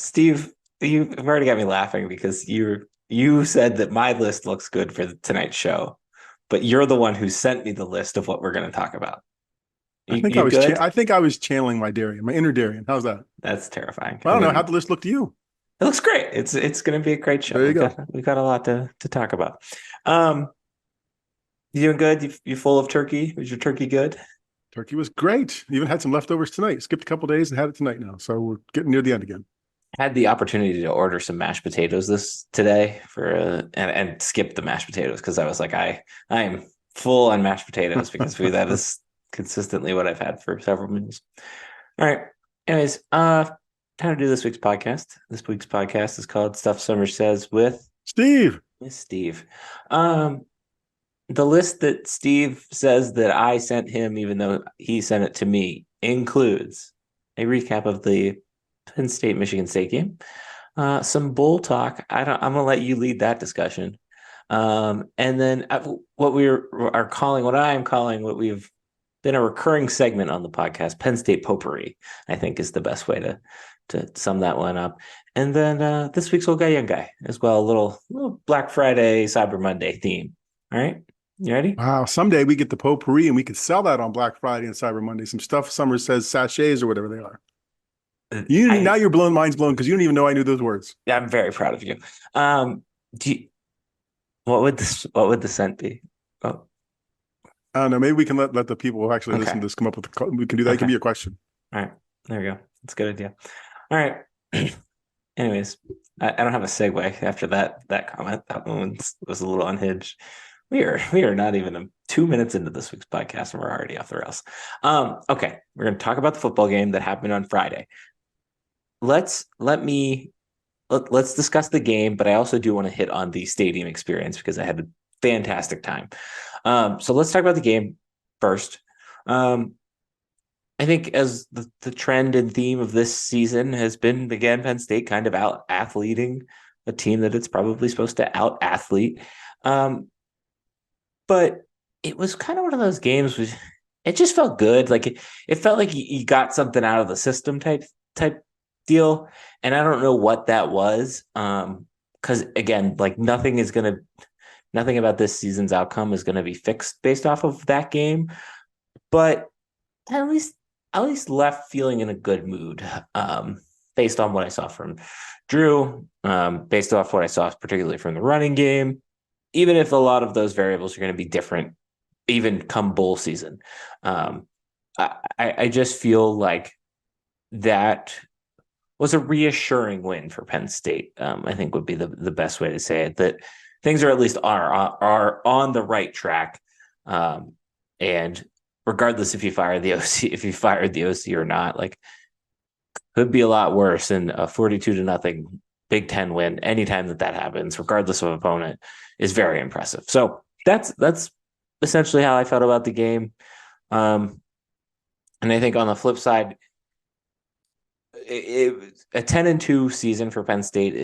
Steve, you've already got me laughing because you said that my list looks good for tonight's show, but you're the one who sent me the list of what we're going to talk about. You good? I think I was channeling my Darian, my inner Darian. How's that? That's terrifying. I I don't know. mean, How'd the list look to you? it looks great. It's going to be a great show. There you go. We've got a lot to talk about. Um, you doing good? You full of turkey? Was your turkey good? Turkey was great. Even had some leftovers tonight. Skipped a couple days and had it tonight now. So we're getting near the end again. Had the opportunity to order some mashed potatoes this today for and skip the mashed potatoes because I was like I am full on mashed potatoes because that is consistently what I've had for several meals. All right. Anyways, time to do this week's podcast. This week's podcast is called Stuff Summer Says with Steve. Steve. Um, the list that Steve says that I sent him, even though he sent it to me, includes a recap of the Penn State Michigan State game, some bowl talk. I'm gonna let you lead that discussion, and then what I am calling what we've been a recurring segment on the podcast, Penn State Potpourri, I think is the best way to sum that one up. And then this week's old guy, young guy as well, a little Black Friday, Cyber Monday theme. All right, you ready? Wow. Someday we get the potpourri and we could sell that on Black Friday and Cyber Monday. Some stuff Summer says sachets or whatever they are. Now you're blown, mind's blown because you don't even know I knew those words. I'm very proud of you. Do you, what would the scent be? Oh, I don't know. Maybe we can let the people who actually listen okay. to this come up with we can do that. It can Okay. be a question. All right. There we go. That's a good idea. All right. Anyways, I don't have a segue after that comment. That one was a little unhinged. We are not even 2 minutes into this week's podcast and we're already off the rails. Okay. We're going to talk about the football game that happened on Friday. Let's discuss the game, but I also do want to hit on the stadium experience because I had a fantastic time. So let's talk about the game first. I think as the trend and theme of this season has been, again, Penn State kind of out athleting a team that it's probably supposed to out athlete. But it was kind of one of those games where it just felt good. Like it felt like you got something out of the system type deal. And I don't know what that was. Because again, like nothing about this season's outcome is gonna be fixed based off of that game. But at least left feeling in a good mood. Based on what I saw from Drew, based off what I saw particularly from the running game, even if a lot of those variables are going to be different, even come bowl season. I just feel like that was a reassuring win for Penn State. I think would be the best way to say it, that things are at least are on the right track. And regardless if you fired the OC or not, like could be a lot worse. And a 42-0 Big Ten win, anytime that happens, regardless of opponent, is very impressive. So that's essentially how I felt about the game. And I think on the flip side, a 10-2 season for Penn State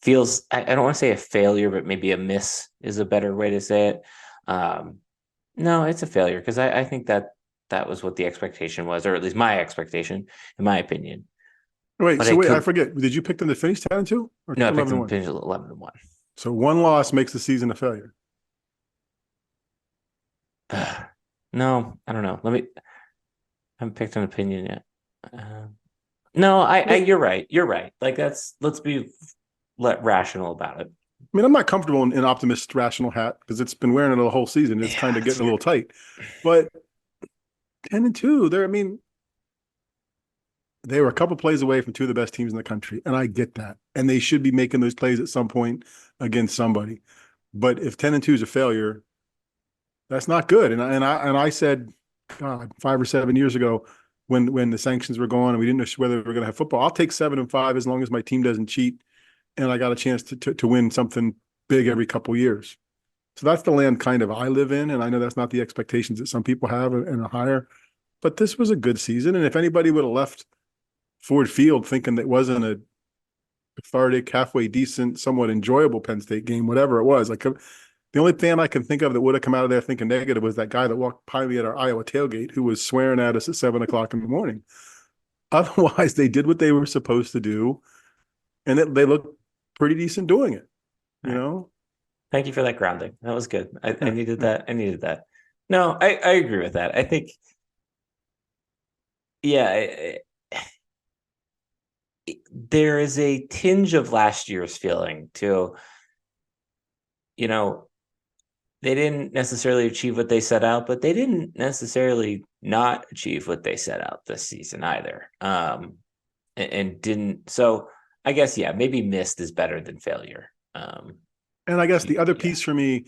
feels, I don't want to say a failure, but maybe a miss is a better way to say it. No, it's a failure because I think that was what the expectation was, or at least my expectation, in my opinion. Wait, But so it wait, I could forget. Did you pick them to finish 10-2 or no, I picked 11 them to one? finish 11-1. So one loss makes the season a failure. No, I don't know. I haven't picked an opinion yet. No, I you're right. You're right. Like let's be rational about it. mean, I'm not comfortable in an optimist rational hat because it's been wearing it the whole season. It's Yeah, kind of that's getting a fair. little tight. But 10-2, I mean, they were a couple plays away from two of the best teams in the country, and I get that. And they should be making those plays at some point against somebody. But if 10-2 is a failure, that's not good. And I said, God, 5 or 7 years ago, when the sanctions were gone and we didn't know whether we were going to have football, I'll take 7-5 as long as my team doesn't cheat and I got a chance to win something big every couple years. So that's the land kind of I live in, and I know that's not the expectations that some people have and are higher. But this was a good season, and if anybody would have left Ford Field thinking that wasn't a cathartic, halfway decent, somewhat enjoyable Penn State game, whatever it was, like the only fan I can think of that would have come out of there thinking negative was that guy that walked by me at our Iowa tailgate who was swearing at us at 7 o'clock in the morning. Otherwise, they did what they were supposed to do, and they looked pretty decent doing it. All You right. know, Thank you for that grounding. That was good. I yeah, needed yeah. that. I needed that. No, I agree with that. I think, yeah, there is a tinge of last year's feeling to, you know, they didn't necessarily achieve what they set out, but they didn't necessarily not achieve what they set out this season either. And didn't. So I guess, yeah, maybe missed is better than failure. And I guess the other Yeah. piece for me,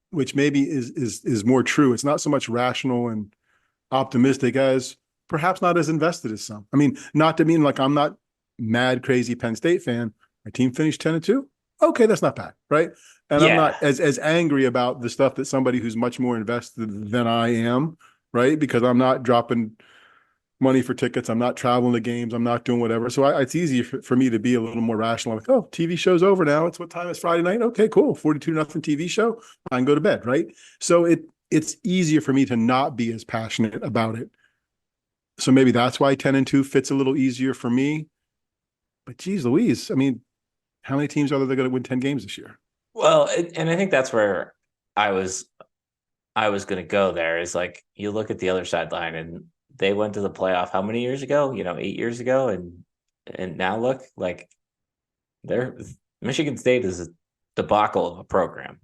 which maybe is more true, it's not so much rational and optimistic as perhaps not as invested as some. I mean, not to mean like I'm not mad crazy Penn State fan. My team finished 10-2. Okay, that's not bad, right? And I'm Yeah. not as angry about the stuff that somebody who's much more invested than I am, right? Because I'm not dropping money for tickets. I'm not traveling to games. I'm not doing whatever. So it's easy for me to be a little more rational. I'm like, oh, TV show's over now. It's what time? It's Friday night. Okay, cool. 42-0 TV show. I can go to bed, right? So it's easier for me to not be as passionate about it. So maybe that's why 10-2 fits a little easier for me. But geez Louise, I mean, how many teams are there going to win 10 games this year? Well, and I think that's where I was I was going to go there is like you look at the other sideline and they went to the playoff how many years ago? 8 years ago, and now look like they're Michigan State is a debacle of a program.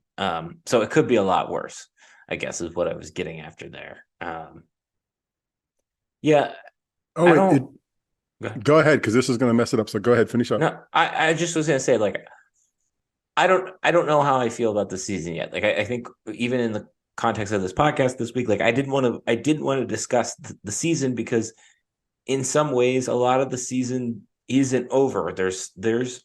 So it could be a lot worse, I guess, is what I was getting after there. Yeah, Oh, I it don't. Go ahead. go ahead because this is going to mess it up. So go ahead, finish up. No, I just was gonna say like I don't know how I feel about the season yet. Like I think even in the context of this podcast this week, like I didn't want to discuss the season because in some ways a lot of the season isn't over. There's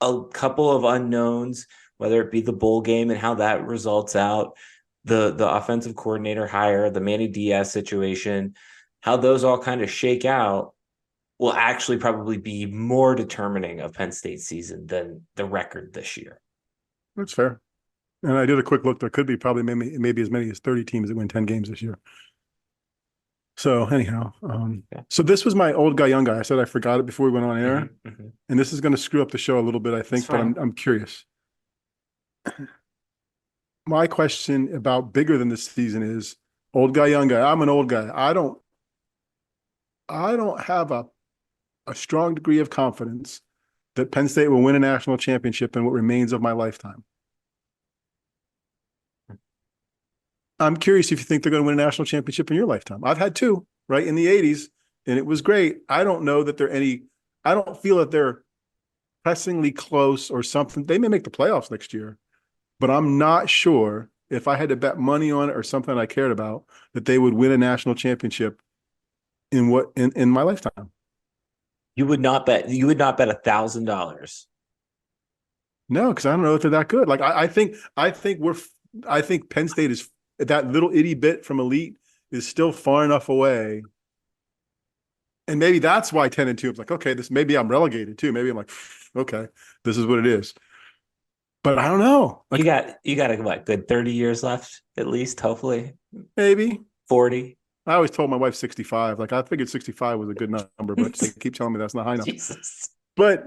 a couple of unknowns, whether it be the bowl game and how that results out, the offensive coordinator hire, the Manny Diaz situation, how those all kind of shake out will actually probably be more determining of Penn State's season than the record this year. That's fair. And I did a quick look. There could be probably maybe as many as 30 teams that win 10 games this year. So anyhow, Yeah. so this was my old guy, young guy. I said I forgot it before we went on air, Mm-hmm, mm-hmm. and this is going to screw up the show a little bit, I It's think. But fine. I'm curious. My question about bigger than this season is old guy, young guy. I'm an old guy. I don't have a strong degree of confidence that Penn State will win a national championship in what remains of my lifetime. I'm curious if you think they're going to win a national championship in your lifetime. I've had two, right, in the 80s, and it was great. I don't know that I don't feel that they're pressingly close or something. They may make the playoffs next year, but I'm not sure if I had to bet money on it or something I cared about that they would win a national championship in my lifetime. You would not bet $1,000. No, because I don't know if they're that good. Like I think Penn State is that little itty bit from elite is still far enough away. And maybe that's why 10-2. It's like, okay, this maybe I'm relegated too. Maybe I'm like, okay, this is what it is. But I don't know. You Like got you got a what, good 30 years left at least, hopefully. maybe. 40. I always told my wife 65. Like I figured 65 was a good number, but they keep telling me that's not high enough. Jesus. But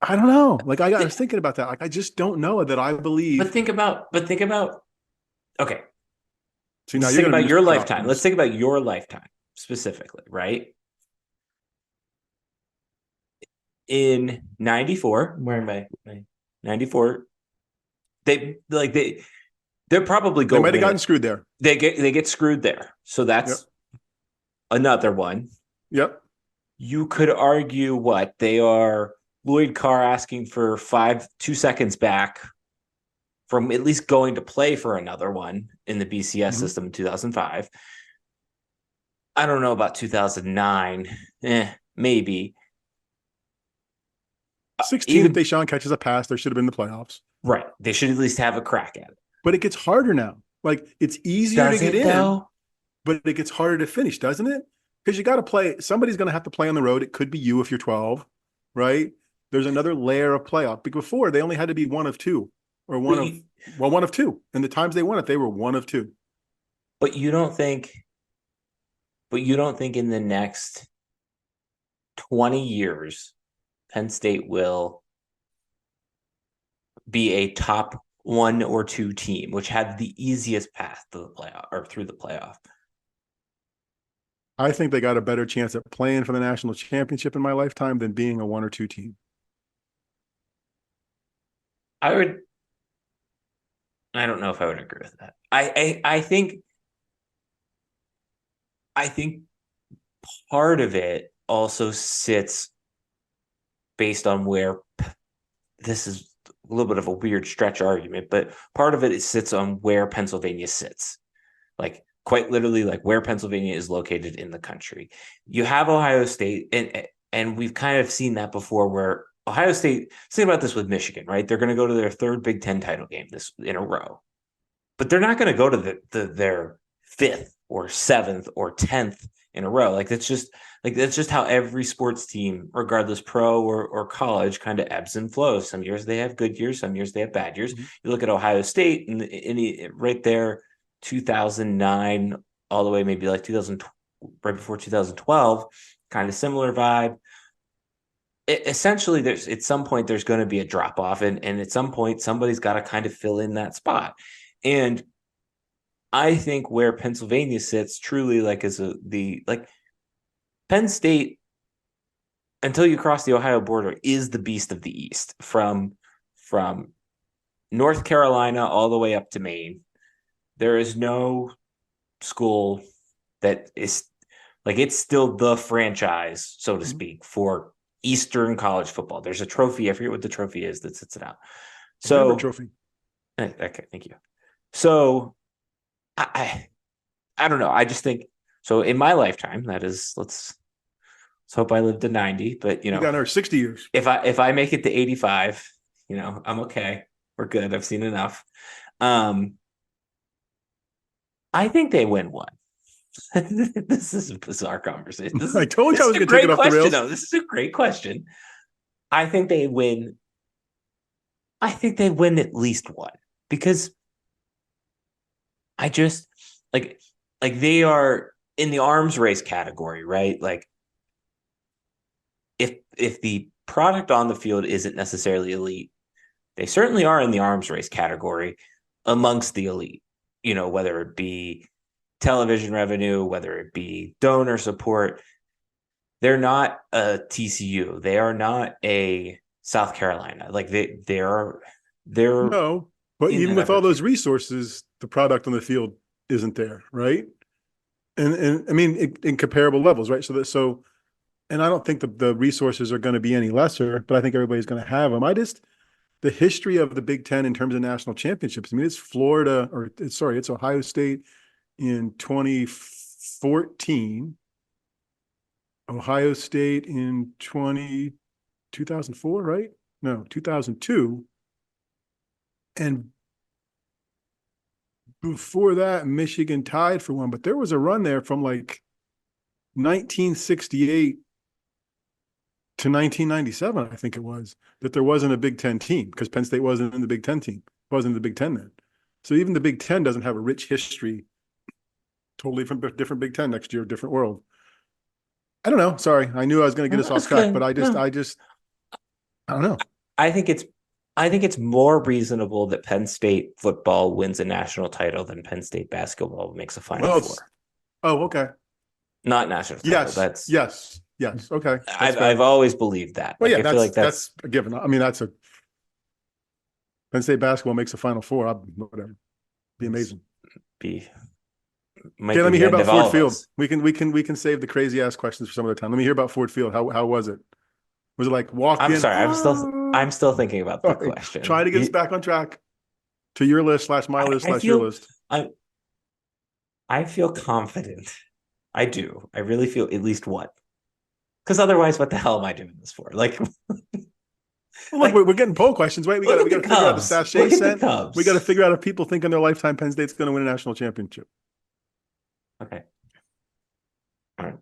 I don't know. Like I was thinking about that. Like I just don't know that I But believe. think about okay. See, now Let's you're think going to about be your Mr. lifetime. Let's Optimist. think about your lifetime specifically, right? In 94, I'm wearing my 94, they're probably They go might have win gotten it. screwed there. They get screwed there. So Yep. that's another one. Yep. You could argue what they are Lloyd Carr asking for 2 seconds back from at least going to play for another one in the BCS Mm-hmm. system in 2005. I don't know about 2009. Maybe. 16, if Even Deshaun catches a pass, there should have been the playoffs. right. They should at least have a crack at it. But it gets harder now. Like it's easier to Does get it in, though? but it gets harder to finish, doesn't it? Because you got to play. Somebody's going to have to play on the road. It could be you if you're 12, right? There's another layer of playoff. Because before they only had to be one of two or But you, one of two. And the times they won it, they were one of two. but you don't think in the next 20 years, Penn State will be a top 1 or 2 team, which had the easiest path to the playoff or through the playoff. I think they got a better chance at playing for the national championship in my lifetime than being a 1 or 2 team. I don't know if I would agree with that. I think part of it also sits based on where this is a little bit of a weird stretch argument, but part of it sits on where Pennsylvania sits. Like quite literally like where Pennsylvania is located in the country. You have Ohio State and we've kind of seen that before where Ohio State, think about this with Michigan, right? They're going to go to their third Big Ten title game this in a row, but they're not going to go to their fifth or seventh or 10th in a row. That's just how every sports team, regardless pro or college, kind of ebbs and flows. Some years they have good years, some years they have bad years. Mm-hmm. You look at Ohio State and right there, 2009 all the way maybe like 2000, right before 2012, kind of similar vibe. Essentially, at some point there's going to be a drop off, and at some point somebody's got to kind of fill in that spot. And I think where Pennsylvania sits truly like Penn State, until you cross the Ohio border, is the beast of the East from North Carolina all the way up to Maine. There is no school that is like, it's still the franchise, so to speak, for Eastern college football. There's a trophy. I forget what the trophy is that sits it out. So trophy. Okay, thank you. So I don't know. I just think so in my lifetime, that is, let's hope I live to 90, but you got another 60 years. If I make it to 85, I'm okay. We're good. I've seen enough. I think they win one. This is a bizarre conversation. I told you I was going to take it off the rails. This is a great question. I think they win at least one, because I just like they are in the arms race category, right? Like if the product on the field isn't necessarily elite, they certainly are in the arms race category amongst the elite, whether it be television revenue, whether it be donor support. They're not a TCU. They are not a South Carolina. Like they're no, but even with all those resources, the product on the field isn't there, right? And I mean, in comparable levels, right? And I don't think the resources are going to be any lesser, but I think everybody's going to have them. The history of the Big Ten in terms of national championships. I mean, it's it's Ohio State in 2014, Ohio State in 2004, right? No, 2002. And before that, Michigan tied for one, but there was a run there from like 1968 to 1997, I think it was, that there wasn't a Big Ten team because Penn State wasn't in the Big Ten team, wasn't in the Big Ten then. So even the Big Ten doesn't have a rich history. Totally different Big Ten next year, different world. I don't know. Sorry, I knew I was going to get us off track, but I don't know. I think it's more reasonable that Penn State football wins a national title than Penn State basketball makes a Final Four. Oh, okay. Not national title. Yes. Okay. I've always believed that. Well, I feel like that's a given. I mean, that's a Penn State basketball makes a Final Four. Whatever, be amazing. Okay, let me hear about Ford Field. We can save the crazy ass questions for some other time. Let me hear about Ford Field. How was it? Was it like walk in? I'm sorry. I'm still thinking about the question. Try to get us back on track to your list / my list / your list. I feel confident. I do. I really feel at least one. Because otherwise, what the hell am I doing this for? Like, well, look, we're getting poll questions, right? We got to figure out the sachet scent. We got to figure out if people think in their lifetime Penn State's going to win a national championship. Okay. All right.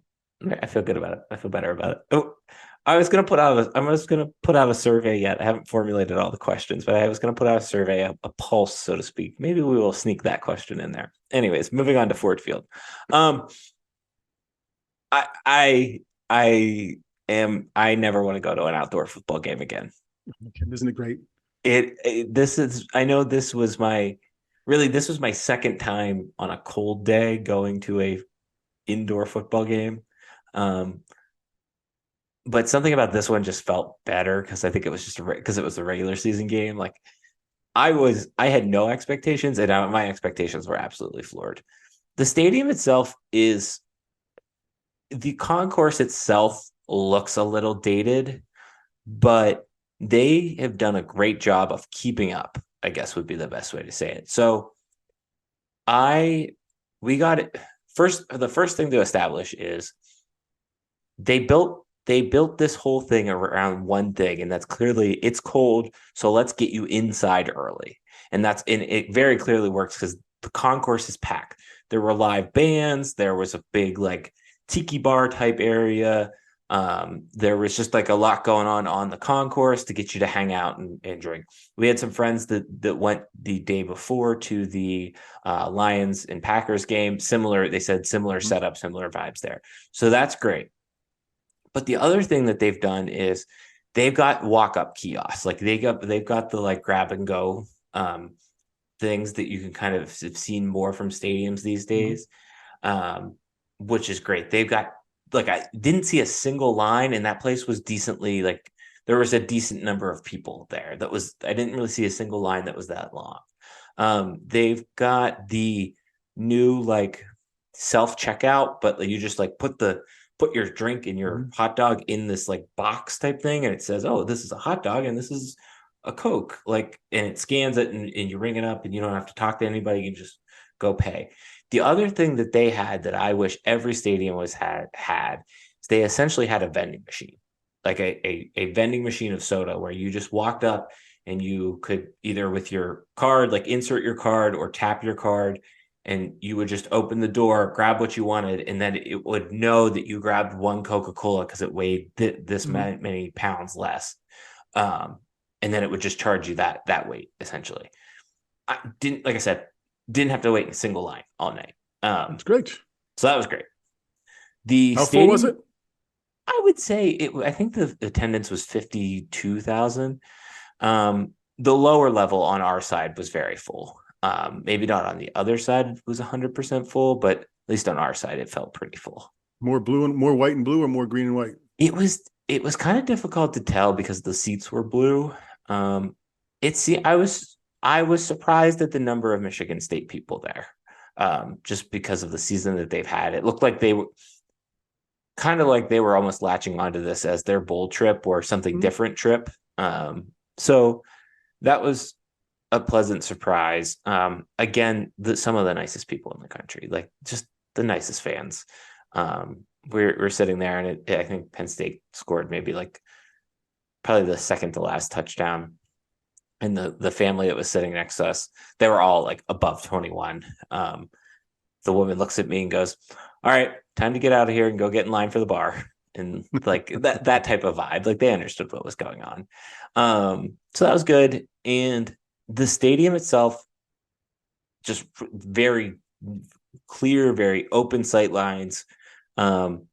I feel good about it. I feel better about it. Oh, I was going to put out a survey yet. I haven't formulated all the questions, but I was going to put out a survey, a pulse, so to speak. Maybe we will sneak that question in there. Anyways, moving on to Ford Field. I am I never want to go to an outdoor football game again. Isn't it great? This is I know this was my second time on a cold day going to a indoor football game. Um, but something about this one just felt better because I think it was just because it was a regular season game. Like I had no expectations, and my expectations were absolutely floored. The stadium itself is the concourse itself looks a little dated, but they have done a great job of keeping up, I guess would be the best way to say it. So I we got it first. The first thing to establish is they built this whole thing around one thing, and that's clearly it's cold, so let's get you inside early. And it very clearly works because the concourse is packed. There were live bands, there was a big like tiki bar type area. There was just like a lot going on the concourse to get you to hang out and drink. We had some friends that went the day before to the Lions and Packers game. Similar, they said similar Mhm. setup, similar vibes there. So that's great. But the other thing that they've done is they've got walk up kiosks. Like they've got the like grab and go things that you can kind of have seen more from stadiums these Mhm. days, um, which is great. They've got like I didn't see a single line, and that place was decently like there was a decent number of people there. That was I didn't really see a single line that was that long. They've got the new like self checkout, but you just like put your drink and your Mhm. hot dog in this like box type thing, and it says, "Oh, this is a hot dog, and this is a Coke." Like, and it scans it, and you ring it up, and you don't have to talk to anybody. You can just go pay. The other thing that they had that I wish every stadium was had is they essentially had a vending machine, like a vending machine of soda where you just walked up and you could either with your card, like insert your card or tap your card, and you would just open the door, grab what you wanted, and then it would know that you grabbed one Coca-Cola because it weighed this Mhm. many pounds less. Um, and then it would just charge you that weight essentially. I didn't, like I said, didn't have to wait in a single line all night. That's great. So that was great. The How full was stadium, it? I would say I think the attendance was 52,000. The lower level on our side was very full. Maybe not on the other side it was 100% full, but at least on our side it felt pretty full. More white and blue, or more green and white? It was kind of difficult to tell because the seats were blue. Um, I was surprised at the number of Michigan State people there, just because of the season that they've had. It looked like they were kind of like they were almost latching onto this as their bowl trip or something Mhm. different trip. So that was a pleasant surprise. Again, some of the nicest people in the country, like just the nicest fans. We're sitting there, and I think Penn State scored maybe like probably the second to last touchdown, and the family that was sitting next to us, they were all like above 21. The woman looks at me and goes, "All right, time to get out of here and go get in line for the bar." And like that type of vibe, like they understood what was going on. So that was good. And the stadium itself, just very clear, very open sight lines. Um,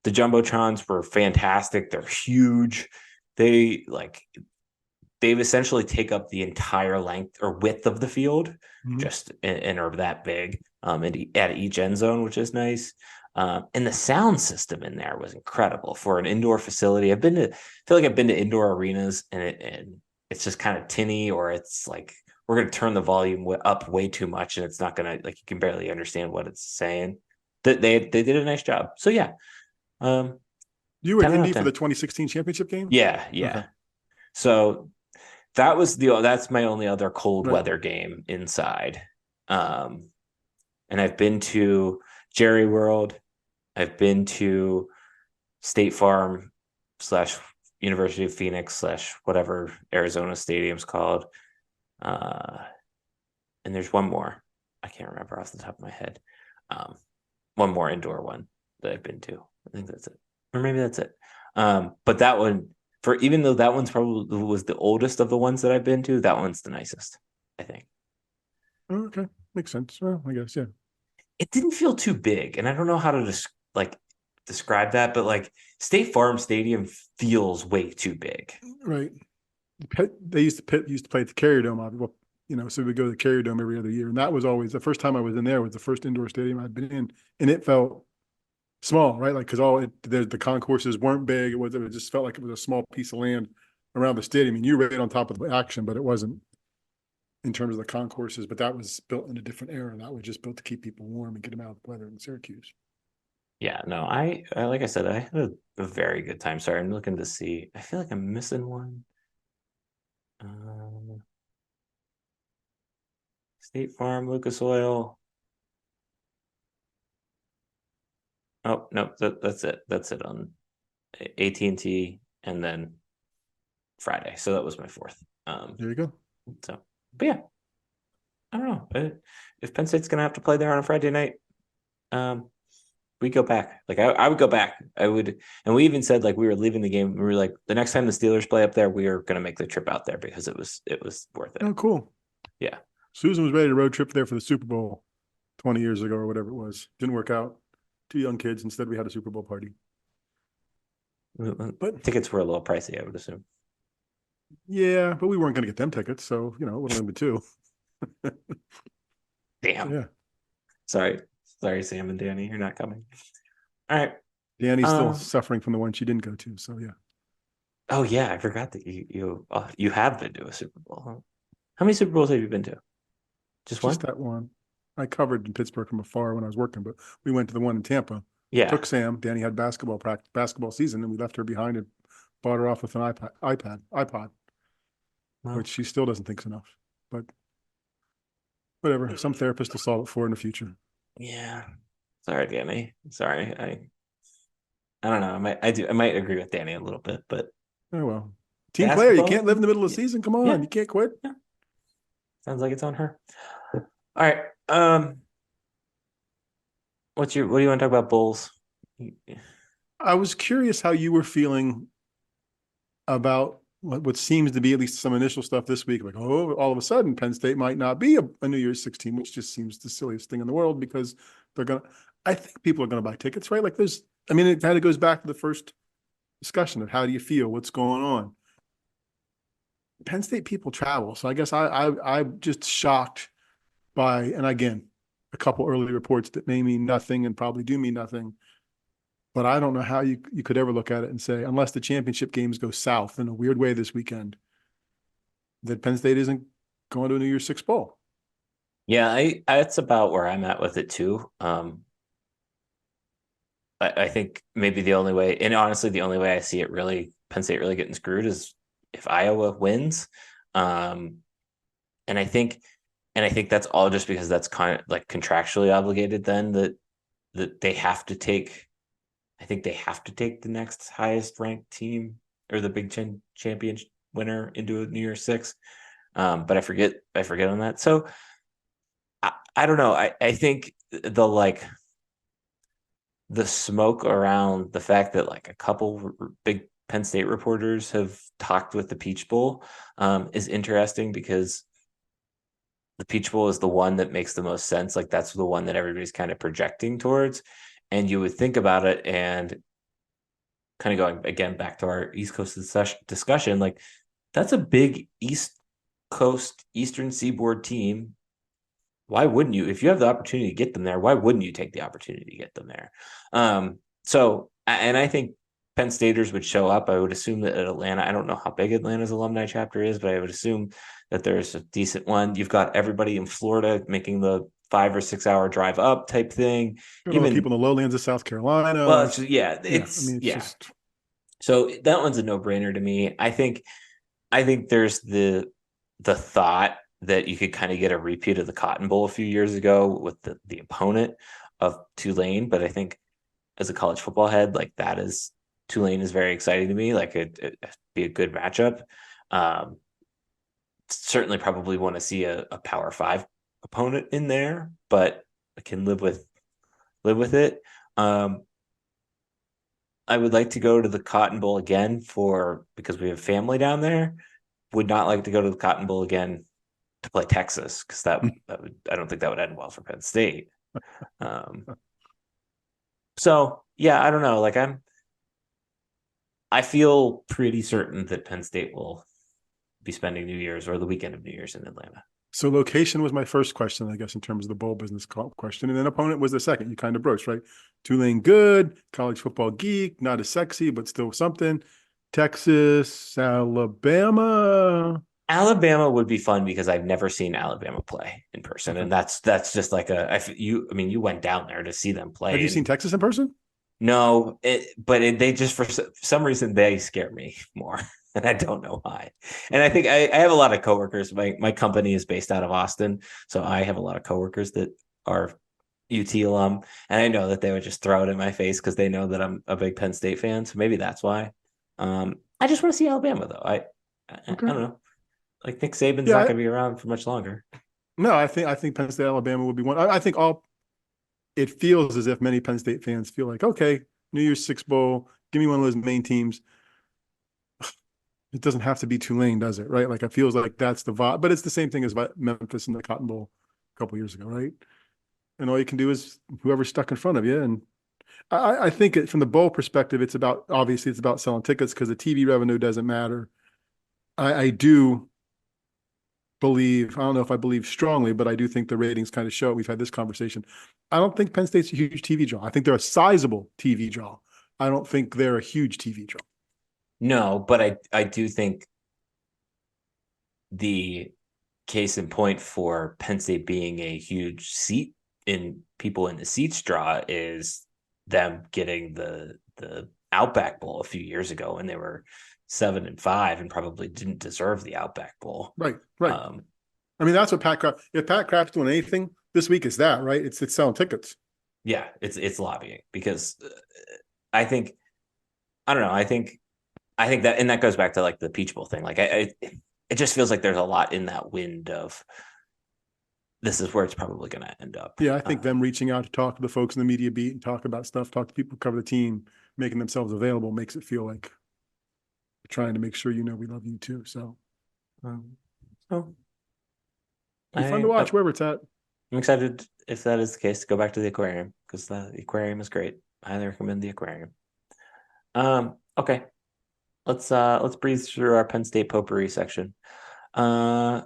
the jumbotrons were fantastic. They're huge. They like they've essentially take up the entire length or width of the field, Mhm. just and are that big. And at each end zone, which is nice. And the sound system in there was incredible for an indoor facility. I feel like I've been to indoor arenas, and it's just kind of tinny, or it's like we're going to turn the volume up way too much, and it's not going to like you can barely understand what it's saying. They did a nice job. So yeah, um, You were in 10 out of Indy for the 10. 2016 championship game? Yeah, Okay. yeah. So that's my only other cold Right. weather game inside. Um, and I've been to Jerry World. I've been to State Farm slash University of Phoenix slash whatever Arizona Stadium's called. Uh, and there's one more. I can't remember off the top of my head. Um, one more indoor one that I've been to. I think that's it. Or maybe that's it. But that one, for even though that one's probably was the oldest of the ones that I've been to, that one's the nicest, I think. Oh, okay. Makes sense. Well, I guess, yeah. It didn't feel too big, and I don't know how to just like. describe that, but like State Farm Stadium feels way too big. Right. They used to play at the Carrier Dome. Well, so we go to the Carrier Dome every other year, and that was always the first time I was in there. Was the first indoor stadium I'd been in, and it felt small, right? Like because the concourses weren't big. It just felt like it was a small piece of land around the stadium. I mean, you were right on top of the action, but it wasn't in terms of the concourses. But that was built in a different era. That was just built to keep people warm and get them out of the weather in Syracuse. Yeah, no, I like I said, I had a very good time. Sorry, I'm looking to see. I feel like I'm missing one. Um, State Farm, Lucas Oil. Oh no, that's it. That's it on AT&T, and then Friday. So that was my fourth. There you go. So, but yeah, I don't know. If Penn State's gonna have to play there on a Friday night, um, we go back. Like I would go back. I would, and we even said like we were leaving the game. We were like, the next time the Steelers play up there, we are gonna make the trip out there because it was worth it. Oh, cool. Yeah. Susan was ready to road trip there for the Super Bowl 20 years ago or whatever it was. Didn't work out. Two young kids. Instead, we had a Super Bowl party. But tickets were a little pricey, I would assume. Yeah, but we weren't going to get them tickets, so it would only be two. Damn. Yeah. Sorry, Sam and Danny, you're not coming. All right. Danny's still suffering from the one she didn't go to. So yeah. Oh yeah, I forgot that you have been to a Super Bowl. Huh? How many Super Bowls have you been to? Just one? Just that one. I covered in Pittsburgh from afar when I was working, but we went to the one in Tampa. Yeah. Took Sam. Danny had basketball season, and we left her behind and bought her off with an iPod, Well, which she still doesn't think's enough. But whatever. Some therapist will solve it for her in the future. yeah. Sorry, Danny. Sorry. I don't know. I might agree with Danny a little bit, but Oh well. Team player, you can't live in the middle of the season. Come on, yeah. you can't quit. Yeah. Sounds like it's on her. All right. What do you want to talk about, Bulls? I was curious how you were feeling about what seems to be at least some initial stuff this week. Like, oh, all of a sudden, Penn State might not be a New Year's 16, which just seems the silliest thing in the world because I think people are going to buy tickets, right? Like it kind of goes back to the first discussion of how do you feel? What's going on? Penn State people travel. So I guess I'm just shocked by, and again, a couple early reports that may mean nothing and probably do mean nothing. But I don't know how you could ever look at it and say, unless the championship games go south in a weird way this weekend, that Penn State isn't going to a New Year's Six bowl. Yeah, that's about where I'm at with it too. I think maybe the only way, and honestly, the only way I see it really, Penn State really getting screwed is if Iowa wins. And I think that's all just because that's kind of like contractually obligated then that they have to take, I think they have to take the next highest ranked team or the Big Ten champion winner into a New Year's Six. But I forget on that. So I don't know. I think the smoke around the fact that like a couple big Penn State reporters have talked with the Peach Bowl is interesting because the Peach Bowl is the one that makes the most sense. Like that's the one that everybody's kind of projecting towards. And you would think about it and kind of going again back to our East Coast discussion, like that's a big East Coast, Eastern Seaboard team. Why wouldn't you? If you have the opportunity to get them there, why wouldn't you take the opportunity to get them there? So, and I think Penn Staters would show up. I would assume that at Atlanta, I don't know how big Atlanta's alumni chapter is, but I would assume that there's a decent one. You've got everybody in Florida making the 5 or 6 hour drive up type thing. Even people in the lowlands of South Carolina. Well, it's just. So that one's a no brainer to me. I think there's the thought that you could kind of get a repeat of the Cotton Bowl a few years ago with the opponent of Tulane. But I think as a college football head, like Tulane is very exciting to me. Like it'd be a good matchup. Certainly probably want to see a Power 5 opponent in there, but I can live with it. I would like to go to the Cotton Bowl again because we have family down there. Would not like to go to the Cotton Bowl again to play Texas because that would I don't think that would end well for Penn State. So yeah, I don't know. Like I feel pretty certain that Penn State will be spending New Year's or the weekend of New Year's in Atlanta. So location was my first question, I guess, in terms of the bowl business question. And then opponent was the second. You kind of broached, right? Tulane good, college football geek, not as sexy, but still something. Texas, Alabama. Alabama would be fun because I've never seen Alabama play in person, Okay. and that's just like you. I mean, you went down there to see them Have play, you seen and Texas in person? no, they just for some reason they scare me more, and I don't know why. And I think I have a lot of coworkers. My company is based out of Austin, so I have a lot of coworkers that are UT alum, and I know that they would just throw it in my face because they know that I'm a big Penn State fan. So maybe that's why. I just want to see Alabama though. I Okay. don't know. Like Nick Saban's Yeah. not going to be around for much longer. No, I think Penn State, Alabama would be one. I think all it feels as if many Penn State fans feel like, okay, New Year's Six Bowl, give me one of those main teams. It doesn't have to be Tulane, does it? Right? Like it feels like that's the vibe, but it's the same thing as Memphis in the Cotton Bowl a couple years ago, right? And all you can do is whoever's stuck in front of you. And I think from the bowl perspective, it's about obviously it's about selling tickets because the TV revenue doesn't matter. I do believe, I don't know if I believe strongly, but I do think the ratings kind of show it. We've had this conversation. I don't think Penn State's a huge TV draw. I think they're a sizable TV draw. I don't think they're a huge TV draw. No, but I do think the case in point for Penn State being a huge seat in people in the seats draw is them getting the Outback Bowl a few years ago when they were 7-5 and probably didn't deserve the Outback Bowl. Right, right. Um, I mean, that's what Pat Kraft, if Pat Kraft's doing anything this week, is that, right? It's selling tickets. yeah, it's lobbying because I think I don't know. I think that, and that goes back to like the Peach Bowl thing. Like it just feels like there's a lot in that wind of this is where it's probably going to end up. Yeah, I think them reaching out to talk to the folks in the media beat and talk about stuff, talk to people who cover the team, making themselves available makes it feel like we're trying to make sure you know we love you too. So So be fun to I'm watch wherever it's at. excited if that is the case to go back to the aquarium because the aquarium is great. I highly recommend the aquarium. Okay, let's breeze through our Penn State potpourri section. Uh,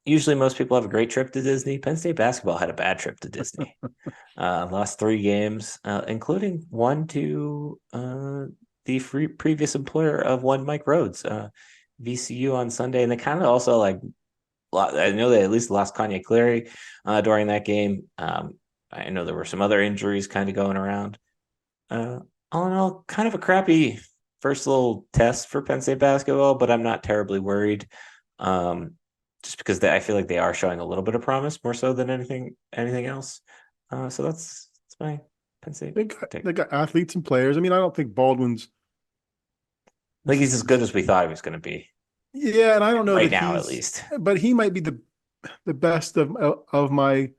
Usually most people have a great trip to Disney. Penn State basketball had a bad trip to Disney. Lost 3 games, including one to the previous employer of one Mike Rhodes, VCU on Sunday, and they kind of also like I know they at least lost Kanye Clary during that game. I know there were some other injuries kind of going around. Uh, all in all, kind of a crappy first little test for Penn State basketball, but I'm not terribly worried. Um, just because I feel like they are showing a little bit of promise more so than anything else. So that's my Penn State They take. got athletes and players. I mean, I don't think Baldwin's I think he's as good as we thought he was going to be yeah, and I don't know right that now, at he's least. but he might be the best of my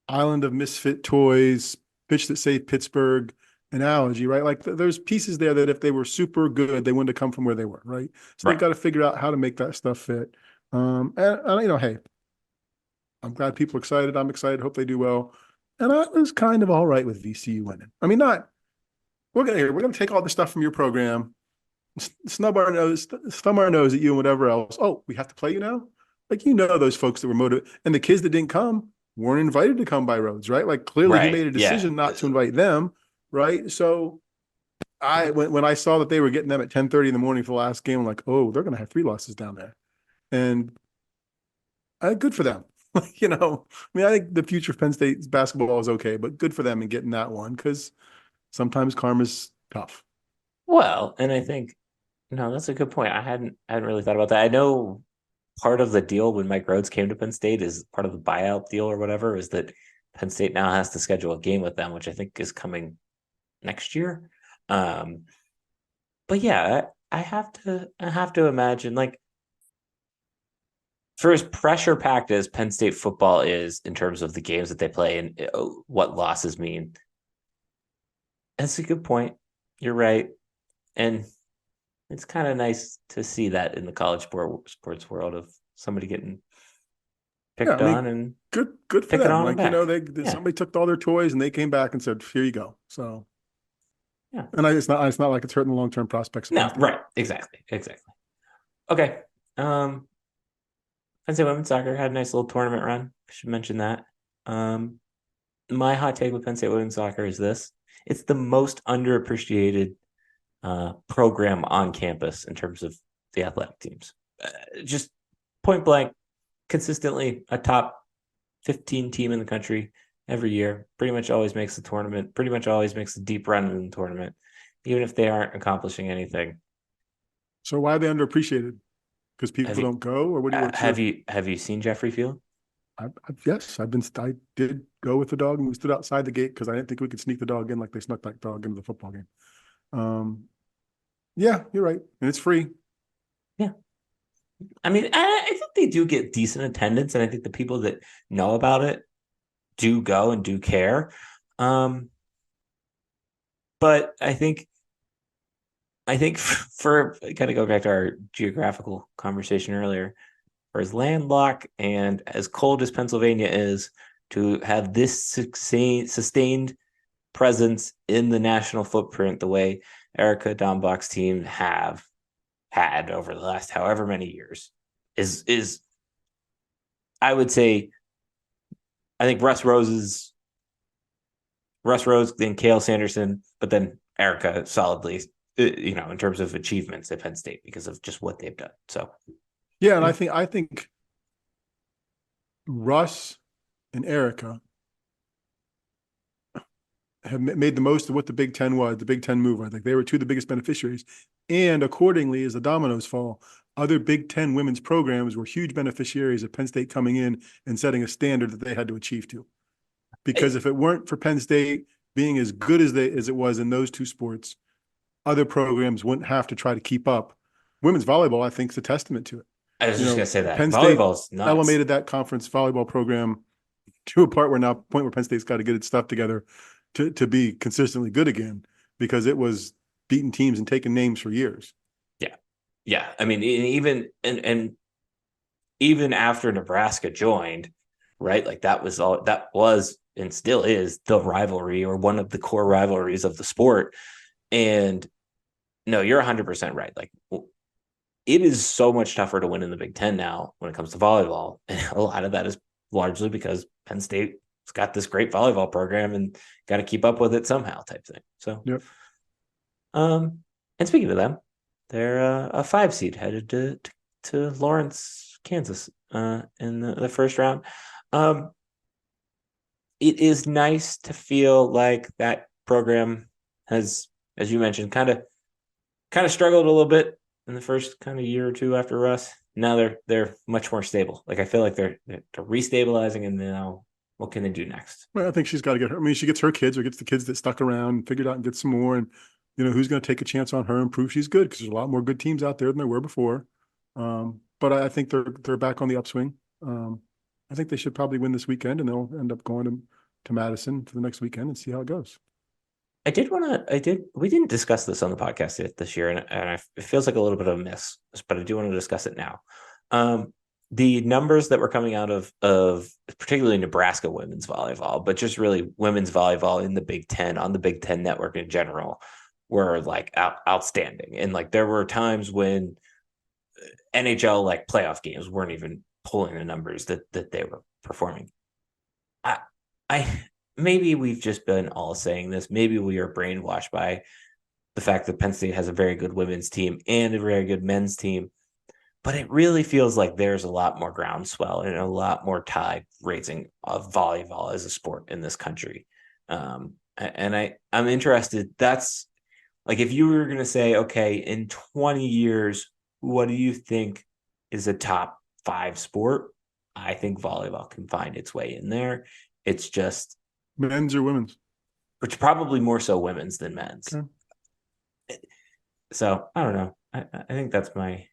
island of misfit toys, pitch that saved Pittsburgh analogy, right? Like there's pieces there that if they were super good, they wouldn't have come from where they were, right? So they've Right. got to figure out how to make that stuff fit. And you know, hey, I'm glad people are excited. I'm excited. Hope they do well. And I was kind of all right with VCU winning. I mean, not we're gonna take all the stuff from your program, snub our nose at you and whatever else. Oh, we have to play you now? Like those folks that were motivated. And the kids that didn't come weren't invited to come by Rhodes, right? Like clearly he Right. made a Yeah. decision not to invite them, right? So when I saw that they were getting them at 10:30 in the morning for the last game, I'm like, oh, they're gonna have 3 losses down there. And good for them. I mean, I think the future of Penn State's basketball is okay, but good for them in getting that one because sometimes karma's tough. Well, and I think no, that's a good point. I hadn't really thought about that. I know part of the deal when Mike Rhodes came to Penn State is part of the buyout deal or whatever is that Penn State now has to schedule a game with them, which I think is coming next year. Um, but yeah, I have to imagine like for as pressure packed as Penn State football is in terms of the games that they play and what losses mean. That's a good point. You're right, and it's kind of nice to see that in the college sports world of somebody getting Yeah, picked I on mean, and good for pick it them. on them Like, you know, back. they Yeah, somebody took all their toys and they came back and said, "Here you go." So, yeah. and it's not like it's hurting the long-term prospects of Penn No, State. right. Exactly. Okay. Penn State women's soccer had a nice little tournament run. I should mention that. Um, my hot take with Penn State women's soccer is this: it's the most underappreciated program on campus in terms of the athletic teams. Just point blank, consistently a top 15 team in the country every year. Pretty much always makes the tournament. Pretty much always makes a deep run in the tournament, even if they aren't accomplishing anything. So why are they underappreciated? Because Have people you don't go, or what do you? What's your? have you seen Jeffrey Field? Yes, I did go with the dog, and we stood outside the gate because I didn't think we could sneak the dog in like they snuck that dog into the football game. Um, yeah, you're right, and it's free. Yeah. I mean, I think they do get decent attendance, and I think the people that know about it do go and do care. Um, but I think for kind of go back to our geographical conversation earlier, for as landlocked and as cold as Pennsylvania is, to have this sustained presence in the national footprint the way Erica Dombach's team have had over the last however many years is I would say I think Russ Rose, then Kale Sanderson, but then Erica solidly, in terms of achievements at Penn State because of just what they've done. So Yeah, and yeah, I think Russ and Erica have made the most of what the Big Ten was, the Big Ten move. I think they were two of the biggest beneficiaries. And accordingly, as the dominoes fall, other Big Ten women's programs were huge beneficiaries of Penn State coming in and setting a standard that they had to achieve to. Because if it weren't for Penn State being as good as it was in those two sports, other programs wouldn't have to try to keep up. Women's volleyball, I think, is a testament to it. I was You just gonna know, say that Penn State volleyball's nuts. elevated that conference volleyball program to a point where Penn State's got to get its stuff together to be consistently good again because it was beating teams and taking names for years. Yeah, yeah. I mean, even even after Nebraska joined, right? Like that was and still is the rivalry or one of the core rivalries of the sport. And no, you're 100% right. Like it is so much tougher to win in the Big Ten now when it comes to volleyball. And a lot of that is largely because Penn State's got this great volleyball program and got to keep up with it somehow type thing. So, Yep. and speaking of them, they're a 5 seed headed to Lawrence, Kansas, in the first round. Um, it is nice to feel like that program has, as you mentioned, kind of struggled a little bit in the first kind of year or two after Russ. Now they're much more stable. Like I feel like they're restabilizing, and now what can they do next? Well, I think she's got to get her. I mean, she gets her kids or gets the kids that stuck around, figured out and get some more. And, who's going to take a chance on her and prove she's good because there's a lot more good teams out there than there were before. But I think they're back on the upswing. I think they should probably win this weekend and they'll end up going to Madison for the next weekend and see how it goes. We didn't discuss this on the podcast this year, and it feels like a little bit of a miss, but I do want to discuss it now. The numbers that were coming out of particularly Nebraska women's volleyball, but just really women's volleyball in the Big Ten on the Big Ten network in general were like outstanding. And like there were times when NHL like playoff games weren't even pulling the numbers that they were performing. I I maybe we've just been all saying this. Maybe we are brainwashed by the fact that Penn State has a very good women's team and a very good men's team. But it really feels like there's a lot more groundswell and a lot more tide raising of volleyball as a sport in this country. And I'm interested. That's like if you were going to say, okay, in 20 years, what do you think is a top 5 sport? I think volleyball can find its way in there. It's just, Men's or women's? which probably more so women's than men's. Okay. So I don't know. I think that's my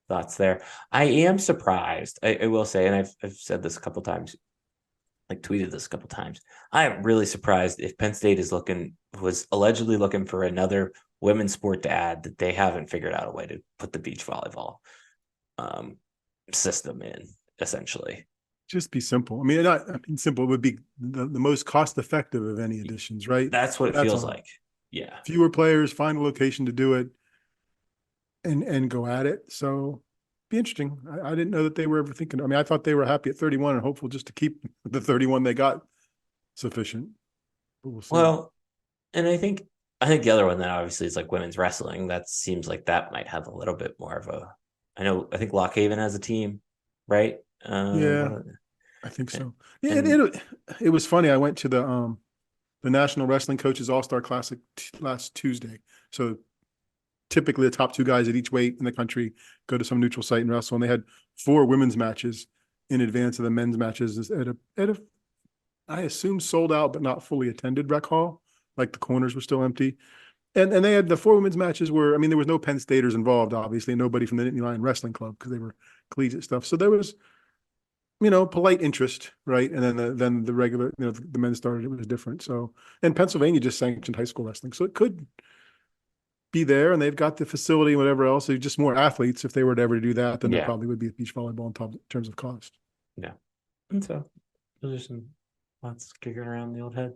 thoughts there. I am surprised. I will say, and I've said this a couple times, like tweeted this a couple times. I am really surprised if Penn State was allegedly looking for another women's sport to add that they haven't figured out a way to put the beach volleyball um, system in. Essentially, Just be simple. I mean, simple would be the most cost effective of any additions, right? That's what it That's feels all. like. Yeah. Fewer players, find a location to do it, and go at it. So be interesting. I didn't know that they were ever thinking. I mean, I thought they were happy at 31 and hopeful just to keep the 31 they got sufficient. But we'll see. Well, and I think the other one then obviously is like women's wrestling. That seems like that might have a little bit more of a. I think Lockhaven has a team, right? Yeah, I think And, so. Yeah, and it was funny. I went to the National Wrestling Coaches All Star Classic last Tuesday. So typically the top two guys at each weight in the country go to some neutral site and wrestle. And they had 4 women's matches in advance of the men's matches at a I assume sold out but not fully attended rec hall. Like the corners were still empty. And they had the 4 women's matches were, I mean, there was no Penn Staters involved, obviously, nobody from the Nittany Lion Wrestling Club because they were collegiate stuff. So there was, polite interest, right? And then the regular, the men started, it was different. So, and Pennsylvania just sanctioned high school wrestling. So it could be there and they've got the facility and whatever else. There's just more athletes. If they were to ever do that, then there yeah, probably would be beach volleyball in terms of cost. yeah. And so those are some lots kicking around the old head.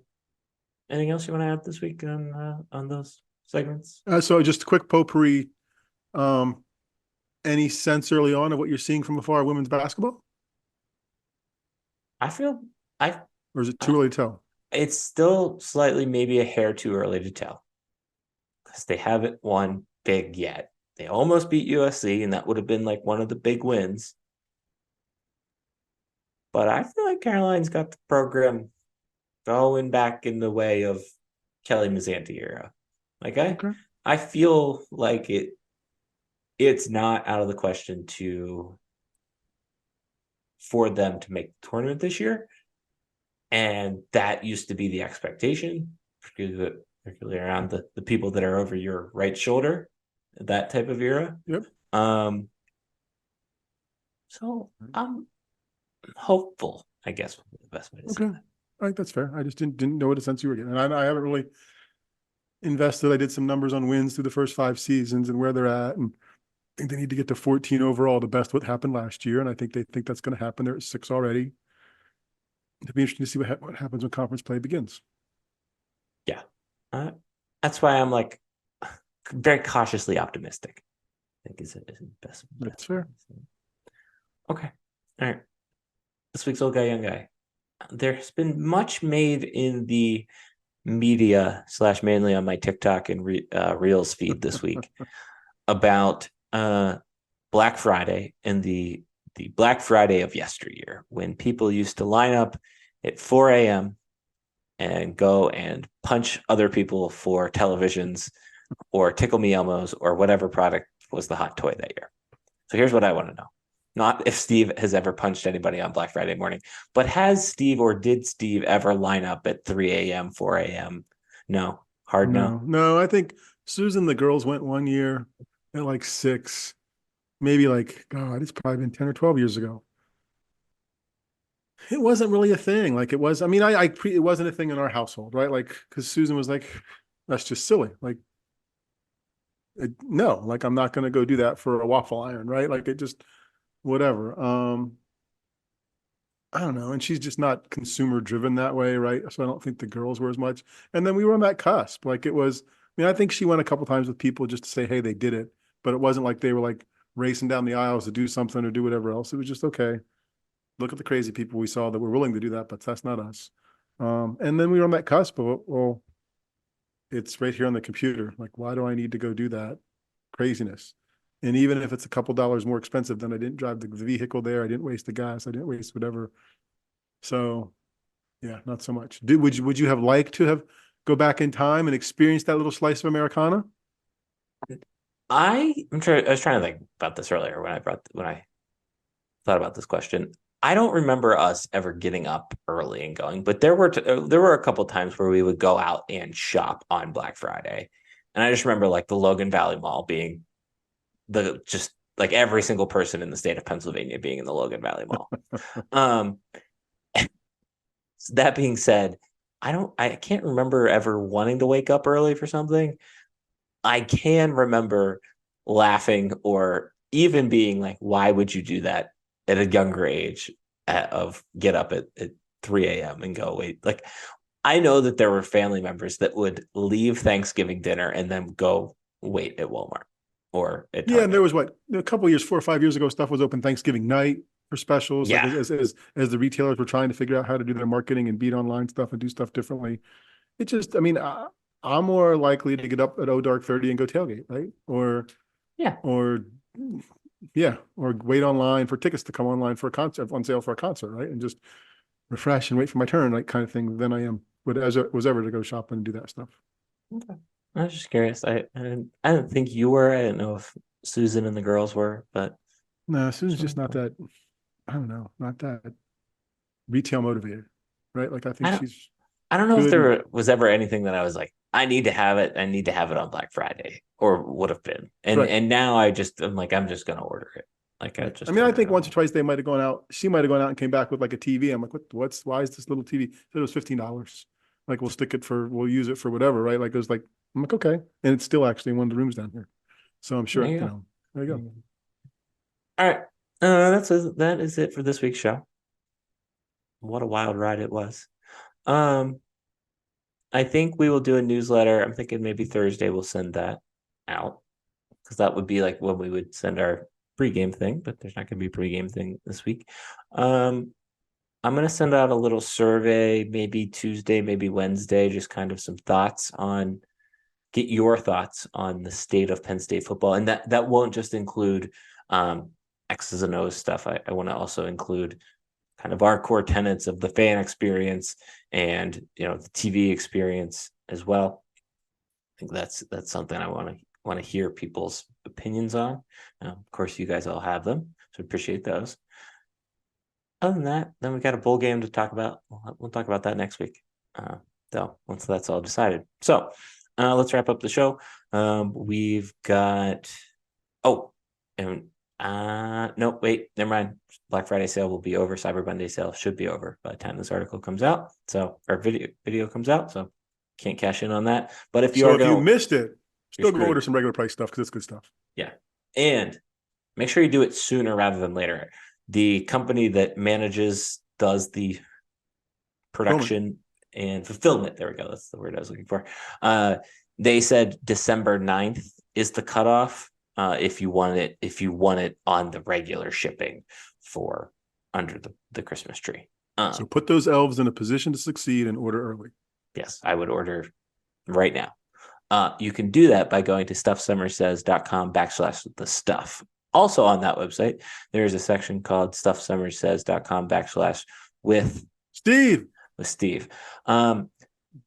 Anything else you want to add this week on those segments? So just a quick potpourri. Um, any sense early on of what you're seeing from afar women's basketball? I feel I, Or is it I too early to tell? it's still slightly maybe a hair too early to tell because they haven't won big yet. They almost beat USC, and that would have been like one of the big wins. But I feel like Caroline's got the program going back in the way of Kelly Mazzanti era. Like Okay. I feel like it's not out of the question for them to make the tournament this year. And that used to be the expectation, particularly around the people that are over your right shoulder, that type of era. Yep. Um, so I'm hopeful, I guess would be the best way to say Okay. that. I think that's fair. I just didn't know what a sense you were getting. And I haven't really invested. I did some numbers on wins through the first 5 seasons and where they're at. And I think they need to get to 14 overall, the best what happened last year. And I think they think that's going to happen. They're at 6 already. It'll be interesting to see what happens when conference play begins. Yeah. That's why I'm like very cautiously optimistic. I think is the best. That's fair. Okay. All right. This week's old guy, young guy. There's been much made in the media / mainly on my TikTok and Reels feed this week about Black Friday and the Black Friday of yesteryear when people used to line up at 4 a.m. and go and punch other people for televisions or Tickle Me Elmos or whatever product was the hot toy that year. So here's what I want to know. Not if Steve has ever punched anybody on Black Friday morning, but has Steve or did Steve ever line up at 3 a.m., 4 a.m.? No. Hard no. No. I think Susan, the girls went one year at like 6, maybe like, God, it's probably been 10 or 12 years ago. It wasn't really a thing. Like it was, I mean, it wasn't a thing in our household, right? Like, because Susan was like, that's just silly. Like, no, like I'm not going to go do that for a waffle iron, right? Like it just, whatever. I don't know. And she's just not consumer driven that way, right? So I don't think the girls were as much. And then we were on that cusp. Like it was, I mean, I think she went a couple times with people just to say, hey, they did it. But it wasn't like they were like racing down the aisles to do something or do whatever else. It was just, okay, look at the crazy people we saw that were willing to do that, but that's not us. And then we were on that cusp of, well, it's right here on the computer. Like, why do I need to go do that craziness? And even if it's a couple dollars more expensive, then I didn't drive the vehicle there. I didn't waste the gas. I didn't waste whatever. So yeah, not so much. Would you have liked to have go back in time and experience that little slice of Americana? I was trying to think about this earlier when I thought about this question. I don't remember us ever getting up early and going, but there were a couple times where we would go out and shop on Black Friday, and I just remember like the Logan Valley Mall being the just like every single person in the state of Pennsylvania being in the Logan Valley Mall. um, that being said, I can't remember ever wanting to wake up early for something. I can remember laughing or even being like, why would you do that at a younger age? of get up at 3 a.m. and go wait. Like I know that there were family members that would leave Thanksgiving dinner and then go wait at Walmart or at Yeah, and there Target. was a couple of years, 4 or 5 years ago, stuff was open Thanksgiving night for specials. Like Yeah. as the retailers were trying to figure out how to do their marketing and beat online stuff and do stuff differently. It just, I mean, I'm more likely to get up at dark 30 and go tailgate, right? Yeah. Or yeah, or wait online for tickets to come online for a concert on sale for a concert, right? And just refresh and wait for my turn, like kind of thing. Than I am, but as it was ever to go shopping and do that stuff. Okay. I was just curious. I didn't think you were. I didn't know if Susan and the girls were, but No, Susan's just just wanted not to- that. I don't know, not that retail motivated, right? Like I I think don't she's I don't know if good. there was ever anything that I was like, I need to have it. I need to have it on Black Friday or would have been. And Right, and now I'm like, I'm just gonna order it. Like I right. I just mean, I order it think once or online. twice they might have gone out. She might have gone out and came back with like a TV. I'm like, why is this little TV? Said it was $15. Like we'll use it for whatever, right? Like it was like, I'm like, okay. And it's still actually in one of the rooms down here. So I'm There sure, you go. there you There go. you go. All right. That is it for this week's show. What a wild ride it was. Um, I think we will do a newsletter. I'm thinking maybe Thursday we'll send that out because that would be like when we would send our pregame thing, but there's not going to be a pregame thing this week. Um, I'm going to send out a little survey, maybe Tuesday, maybe Wednesday, just kind of some thoughts on get your thoughts on the state of Penn State football. And that won't just include um, X's and O's stuff. I want to also include kind of our core tenets of the fan experience and the TV experience as well. I think that's something I want to hear people's opinions on. Of course, you guys all have them, so appreciate those. Other than that, then we got a bowl game to talk about. We'll talk about that next week, though, once that's all decided. So let's wrap up the show. We've got oh, and no, wait, never mind. Black Friday sale will be over. Cyber Monday sale should be over by the time this article comes out. So our video comes out. So can't cash in on that. But if you So are if you going, missed it, you're still go order screwed. some regular price stuff because it's good stuff. Yeah, and make sure you do it sooner rather than later. The company that does the Fulfillment. production and fulfillment. There we go. That's the word I was looking for. They said December 9th is the cutoff. If you want it on the regular shipping for under the Christmas tree. So put those elves in a position to succeed and order early. Yes, I would order right now. You can do that by going to stuffsummersays.com/the stuff. Also on that website, there is a section called stuffsummersays.com/with Steve. Steve.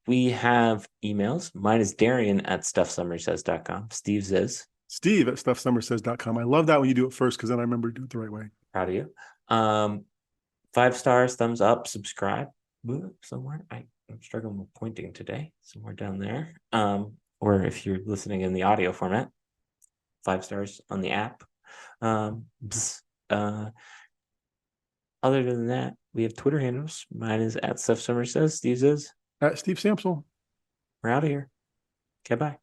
We have emails. Mine is Darian at stuffsummersays.com. Steve's is Steve at stuffsummersays.com. I love that when you do it first because then I remember to do it the right way. proud of you. 5 stars, thumbs up, subscribe. Somewhere. I'm struggling with pointing today. Somewhere down there. Or if you're listening in the audio format, 5 stars on the app. Other than that, we have Twitter handles. Mine is at Stuff Summer Says. Steve's is At Steve Samsel. we're out of here. Okay, bye.